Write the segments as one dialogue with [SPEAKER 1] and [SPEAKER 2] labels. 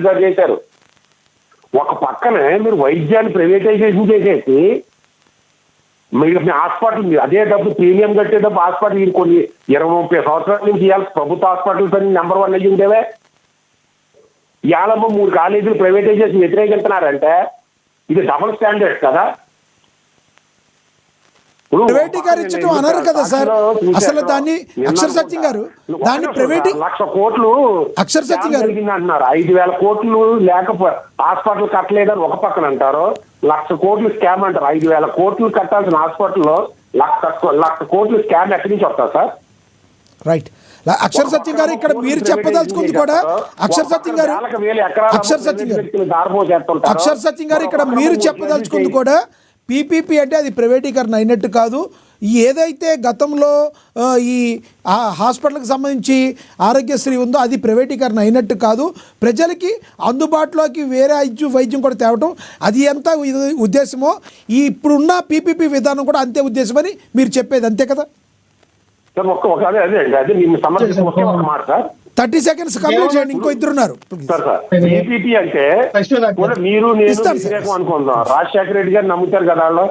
[SPEAKER 1] గారు చేశారు. ఒక పక్కనే మీరు వైద్యాన్ని ప్రైవేటైజేషన్ చేసేసి మీరు హాస్పిటల్ అదే డబ్బు ప్రీమియం కట్టే డబ్బు హాస్పిటల్ మీరు కొన్ని 20-30 సంవత్సరాల నుంచి ఇవాళ ప్రభుత్వ హాస్పిటల్స్ అన్ని నెంబర్ 1 అయ్యి ఉండేవే. ఇవాళ 3 కాలేజీలు ప్రైవేటైజేషన్ వ్యతిరేకిస్తున్నారంటే ఇది డబుల్ స్టాండర్డ్ కదా.
[SPEAKER 2] ప్రైవేటీకరించడం అనరు కదా సార్. అసలు దాన్ని అక్షర్ సత్యం గారు దాన్ని ప్రైవేట్
[SPEAKER 1] 1,00,000 కోట్లు
[SPEAKER 2] అక్షర్ సత్యం గారు
[SPEAKER 1] అంటున్నారు. 5,000 కోట్లు లేకపోతే హాస్పిటల్ కట్టలేదని ఒక పక్కన అంటారు. 1,00,000 కోట్లు స్కామ్ అంటారు. 5,000 కోట్లు కట్టాల్సిన హాస్పిటల్లో 1,00,000 కోట్లు స్కామ్ ఎక్కడి నుంచి వస్తారు సార్?
[SPEAKER 2] రైట్. అక్షర్ సత్యం గారు ఇక్కడ మీరు చెప్పదలుచుకుంది కూడా అక్షర్ సత్యం గారు ఇక్కడ మీరు చెప్పదలుచుకుంది కూడా పీపీపీ అంటే అది ప్రైవేటీకరణ అయినట్టు కాదు. ఏదైతే గతంలో ఈ హాస్పిటల్కి సంబంధించి ఆరోగ్యశ్రీ ఉందో అది ప్రైవేటీకరణ అయినట్టు కాదు. ప్రజలకి అందుబాటులోకి వేరే వైద్యం కూడా తేవటం అది ఎంత ఉద్దేశమో ఈ ఇప్పుడున్న పీపీపీ విధానం కూడా అంతే ఉద్దేశమని మీరు చెప్పేది అంతే కదా? 30 seconds కంప్లీట్ చేయండి. ఇంకో ఇద్దరున్నారు.
[SPEAKER 1] అంటే మీరు నేను అనుకుందాం. రాజశేఖర రెడ్డి గారు నమ్ముతారు కదా వాళ్ళు.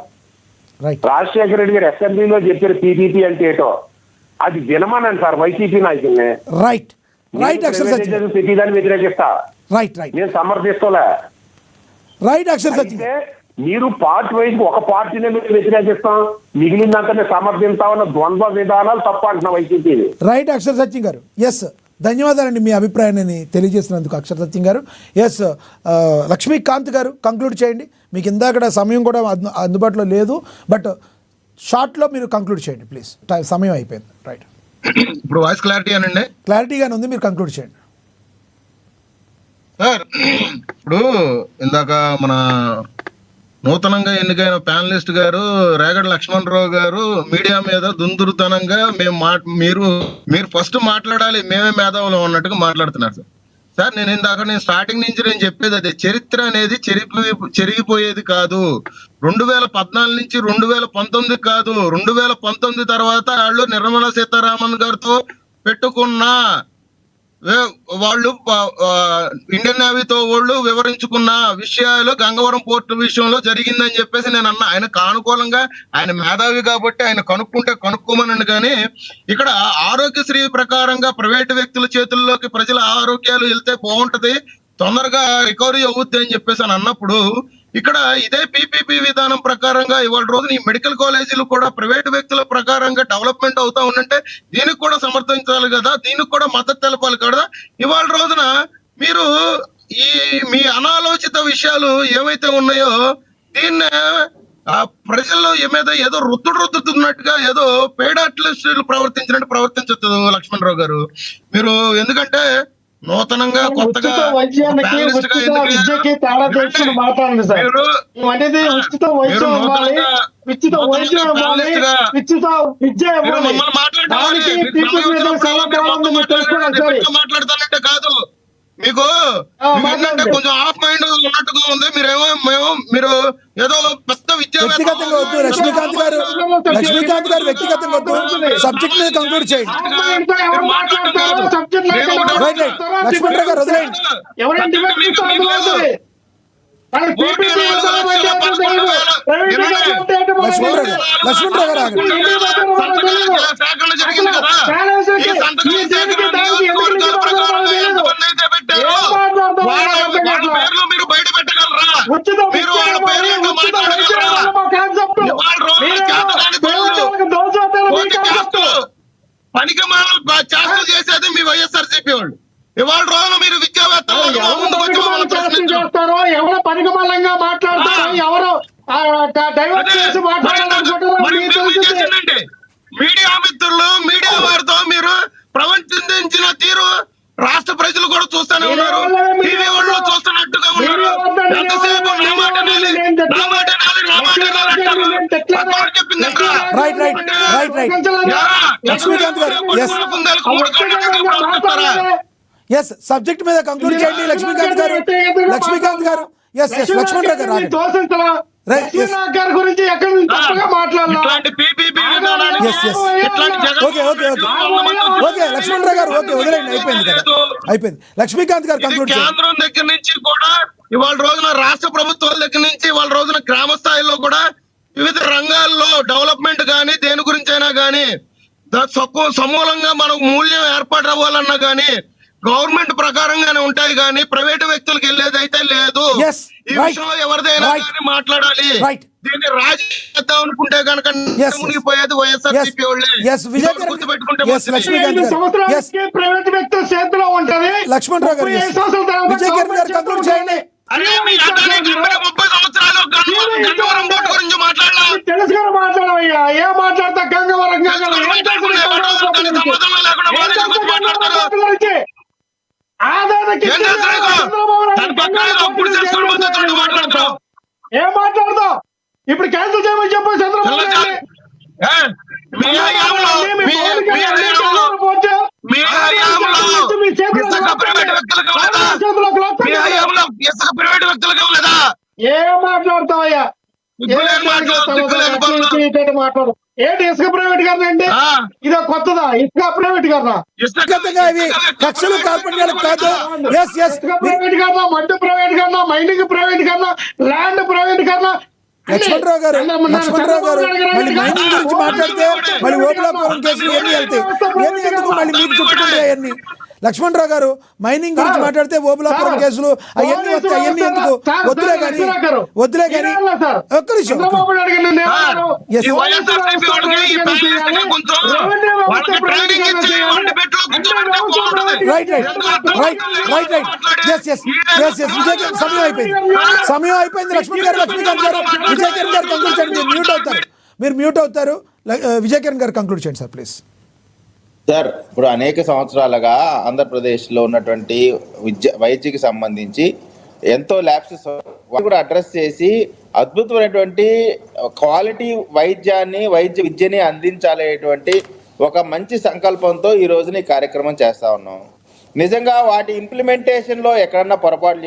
[SPEAKER 1] రాజశేఖర రెడ్డి గారు అసెంబ్లీలో చెప్పారు పీపీపీ అంటే ఏటో అది వినమనండి సార్ వైసీపీ నాయకుల్ని.
[SPEAKER 2] రైట్ రైట్
[SPEAKER 1] ప్రతిదాన్ని వ్యతిరేకిస్తా.
[SPEAKER 2] రైట్ రైట్
[SPEAKER 1] నేను సమర్థిస్తలే.
[SPEAKER 2] రైట్ అక్షర్ సత్యం
[SPEAKER 1] మీరు పార్టీ వైజ్ ఒక పార్టీనే మీరు వ్యతిరేకిస్తాం మిగిలిందంతా సమర్థిస్తామన్న ద్వంద్వ విధానాలు తప్ప అంటున్నా వైసీపీ.
[SPEAKER 2] రైట్ అక్షర్ సత్యం గారు. ఎస్ ధన్యవాదాలండి మీ అభిప్రాయాన్ని తెలియజేసినందుకు అక్షర్ సత్యం గారు. ఎస్ లక్ష్మీకాంత్ గారు కంక్లూడ్ చేయండి. మీకు ఇందాక సమయం కూడా అందుబాటులో లేదు, బట్ షార్ట్లో మీరు కంక్లూడ్ చేయండి ప్లీజ్. సమయం అయిపోయింది. రైట్.
[SPEAKER 3] ఇప్పుడు వాయిస్ క్లారిటీ అనండి.
[SPEAKER 2] క్లారిటీగానే ఉంది, మీరు కంక్లూడ్ చేయండి
[SPEAKER 3] సార్. ఇప్పుడు ఇందాక మన నూతనంగా ఎన్నికైన ప్యానలిస్ట్ గారు రేగడి లక్ష్మణరావు గారు మీడియా మీద దుందురుతనంగా మీరు ఫస్ట్ మాట్లాడాలి మేమే మేధావులు అన్నట్టుగా మాట్లాడుతున్నారు సార్. సార్ నేను స్టార్టింగ్ నుంచి నేను చెప్పేది అదే, చరిత్ర అనేది చెరిగిపోయేది కాదు. 2014 నుంచి 2019 కాదు, 2019 తర్వాత వాళ్ళు నిర్మలా సీతారామన్ గారితో పెట్టుకున్న వాళ్ళు ఇండియన్ నేవీతో వాళ్ళు వివరించుకున్న విషయాలు గంగవరం పోర్టు విషయంలో జరిగిందని చెప్పేసి నేను అన్నా. ఆయనకు అనుకూలంగా ఆయన మేధావి కాబట్టి ఆయన కనుక్కోమనండి. కానీ ఇక్కడ ఆరోగ్యశ్రీ ప్రకారంగా ప్రైవేటు వ్యక్తుల చేతుల్లోకి ప్రజల ఆరోగ్యాలు వెళ్తే బాగుంటది, తొందరగా రికవరీ అవుద్ది అని చెప్పేసి అని అన్నప్పుడు ఇక్కడ ఇదే పీపీపీ విధానం ప్రకారంగా ఇవాళ రోజున ఈ మెడికల్ కాలేజీలు కూడా ప్రైవేటు వ్యక్తుల ప్రకారంగా డెవలప్మెంట్ అవుతా ఉందంటే దీనికి కూడా సమర్థించాలి కదా, దీనికి కూడా మద్దతు తెలపాలి కదా. ఇవాళ రోజున మీరు మీ అనాలోచిత విషయాలు ఏవైతే ఉన్నాయో దీన్ని ప్రజల్లో మీద ఏదో రుద్దుతున్నట్టుగా ఏదో పెయిడ్ ఆర్టిస్టులు ప్రవర్తించినట్టు ప్రవర్తించదు లక్ష్మణరావు గారు మీరు. ఎందుకంటే నూతనంగా కొత్తగా
[SPEAKER 4] విద్యకి తేడా తెలుసుకుని మాట్లాడండి సార్. అనేది ఉచిత వైద్యం ఇవ్వాలి, ఉచిత వైద్యం ఇవ్వాలి, ఉచిత విద్య ఇవ్వాలి.
[SPEAKER 3] మాట్లాడతానంటే కాదు మీకు ఏంటంటే కొంచెం ఆఫ్ మైండ్ ఉన్నట్టుగా ఉంది. మీరు ఏదో పెద్ద
[SPEAKER 2] వ్యక్తిగతంగా వద్దు లక్ష్మీకాంత్ గారు వ్యక్తిగతంగా వద్దు, సబ్జెక్ట్ మీద కంక్లూడ్ చేయండి. లక్ష్మణరావు గారు వదిలేయండి. లక్ష్మణరావు గారు
[SPEAKER 3] మీరు బయట పెట్టగలరా? పనికి చేష్టలు చేసేది మీ వైఎస్ఆర్సీపీ వాళ్ళు. ఇవాళ రోజున మీరు విద్యావేత్తలు
[SPEAKER 4] చేస్తారో ఎవరో పనికిమాలంగా మాట్లాడతారో ఎవరో డైవర్ట్ చేసి మాట్లాడాలంటే
[SPEAKER 3] మీడియా మిత్రులు మీడియా వారితో మీరు ప్రవర్తించిన తీరు రాష్ట్ర ప్రజలు కూడా చూస్తూనే ఉన్నారు, టీవీ వాళ్ళు చూస్తున్నట్టుగా ఉన్నారు. ఎంతసేపు
[SPEAKER 2] సబ్జెక్ట్ మీద కంక్లూడ్ చేయండి లక్ష్మీకాంత్ గారు. లక్ష్మీకాంత్ గారు. ఎస్ లక్ష్మణరావు గారు Right, yes.
[SPEAKER 4] లక్ష్మీనారాయణ గారి గురించి ఎక్కడ నుంచి తప్పుగా మాట్లాడాలా?
[SPEAKER 3] ఇట్లాంటి పీపీపీ విధానానికి
[SPEAKER 2] Yes, yes.
[SPEAKER 3] ఇట్లాంటి
[SPEAKER 2] ఓకే ఓకే లక్ష్మణరావు గారు ఓకే వదిలేండి, అయిపోయింది కదా, అయిపోయింది. లక్ష్మీకాంత్ గారు
[SPEAKER 3] ఇది
[SPEAKER 2] కంక్లూడ్ చేయండి.
[SPEAKER 3] కేంద్రం దగ్గర నుంచి కూడా ఇవాళ రోజున రాష్ట్ర ప్రభుత్వాల దగ్గర నుంచి ఇవాళ రోజున గ్రామ స్థాయిలో కూడా వివిధ రంగాల్లో డెవలప్మెంట్ కానీ దేని గురించి అయినా కానీ సమూలంగా మనకు మూల్యం ఏర్పాటు అవ్వాలన్నా కానీ గవర్నమెంట్ ప్రకారంగానే ఉంటాయి కానీ ప్రైవేటు వ్యక్తులకు వెళ్ళేది అయితే లేదు.
[SPEAKER 2] Yes,
[SPEAKER 3] ఈ
[SPEAKER 2] right,
[SPEAKER 3] విషయంలో ఎవరిదైనా
[SPEAKER 2] right,
[SPEAKER 3] కానీ మాట్లాడాలి.
[SPEAKER 2] right.
[SPEAKER 3] దీన్ని రాజకీయ అనుకుంటే కనుక
[SPEAKER 2] Yes,
[SPEAKER 3] మునిగిపోయేది వైఎస్ఆర్సీపీ వాళ్ళే.
[SPEAKER 2] Yes, విజయ్ గారు,
[SPEAKER 3] గుర్తుపెట్టుకుంటే
[SPEAKER 2] yes,
[SPEAKER 3] మంచిది.
[SPEAKER 2] లక్ష్మీకాంత్
[SPEAKER 4] 5
[SPEAKER 2] గారు, yes.
[SPEAKER 4] సంవత్సరాలకి ప్రైవేట్ వ్యక్తుల చేతిలో ఉంటది.
[SPEAKER 2] లక్ష్మణరావు గారు, yes.
[SPEAKER 4] 35 సంవత్సరాల తర్వాత
[SPEAKER 2] విజయ్ కిరణ్ గారు కంక్లూడ్ చేయండి.
[SPEAKER 3] అరే మీ అదానీ కంపెనీ 30 సంవత్సరాలు గన్నవరం పోర్టు గురించి మాట్లాడలా?
[SPEAKER 4] తెలుసు గారు మాట్లాడవయ్యా, ఏం మాట్లాడతా? గంగవరం ఏం తెలుసు గురించి? ఆదాయానికి
[SPEAKER 3] ఏం తెలుసు నీకు? దాని పక్కన ఏదో అప్పుడు చేసుకొని పోతే తోడు మాట్లాడతావు.
[SPEAKER 4] ఏం మాట్లాడతావు? ఇప్పుడు క్యాన్సిల్ చేయమని చెప్పు చంద్రబాబు నాయుడు.
[SPEAKER 3] మీ హయాంలో ఇసుక ప్రైవేట్ వ్యక్తులకు ఇవ్వలేదా? మీ హయాంలో ఇసుక ప్రైవేట్ వ్యక్తులకు ఇవ్వలేదా?
[SPEAKER 4] ఏం మాట్లాడతావయ్యా? మాట్లాడు. ఏంటి ఇసుక ప్రైవేట్ గారిని అండి? ఇదో కొత్తదా ఇసుక ప్రైవేట్ గారినా?
[SPEAKER 2] వ్యక్తిగతంగా ఇవి కక్షలు కార్పణ్యాలకు కాదు. ఎస్ ఎస్
[SPEAKER 4] ఇసుక ప్రైవేట్ గారినా, మడ్డు ప్రైవేట్ గారినా, మైనింగ్ ప్రైవేట్ గారినా, ల్యాండ్ ప్రైవేట్ గారినా?
[SPEAKER 2] లక్ష్మణరావు గారు మళ్ళీ మైనింగ్ గురించి మాట్లాడితే మళ్ళీ ఓబులాపురం కేసులు ఎన్ని వెళ్తాయి, ఎన్ని ఎందుకు మళ్ళీ మీకు చుట్టుకుంటాయి అవన్నీ? లక్ష్మణరావు గారు మైనింగ్ గురించి మాట్లాడితే ఓబులాపురం కేసులు అవన్నీ వస్తాయి, అవన్నీ ఎందుకు? వద్దులే కానీ ఒక్క నిమిషం. Yes. సమయం అయిపోయింది. లక్ష్మణ్ గారు, లక్ష్మీకాంత్ గారు, విజయ్ కిరణ్ గారు కంక్లూడ్ చేయండి. మీరు మ్యూట్ అవుతారు. విజయ్ కిరణ్ గారు కంక్లూడ్ చేయండి సార్ ప్లీజ్.
[SPEAKER 5] సార్, ఇప్పుడు అనేక సంవత్సరాలుగా ఆంధ్రప్రదేశ్లో ఉన్నటువంటి వైద్యకి సంబంధించి ఎంతో ల్యాబ్సెస్ కూడా అడ్రస్ చేసి అద్భుతమైనటువంటి క్వాలిటీ వైద్య విద్యని అందించాలనేటువంటి ఒక మంచి సంకల్పంతో ఈ రోజున ఈ కార్యక్రమం చేస్తా ఉన్నాం. నిజంగా వాటి ఇంప్లిమెంటేషన్లో ఎక్కడన్నా పొరపాటు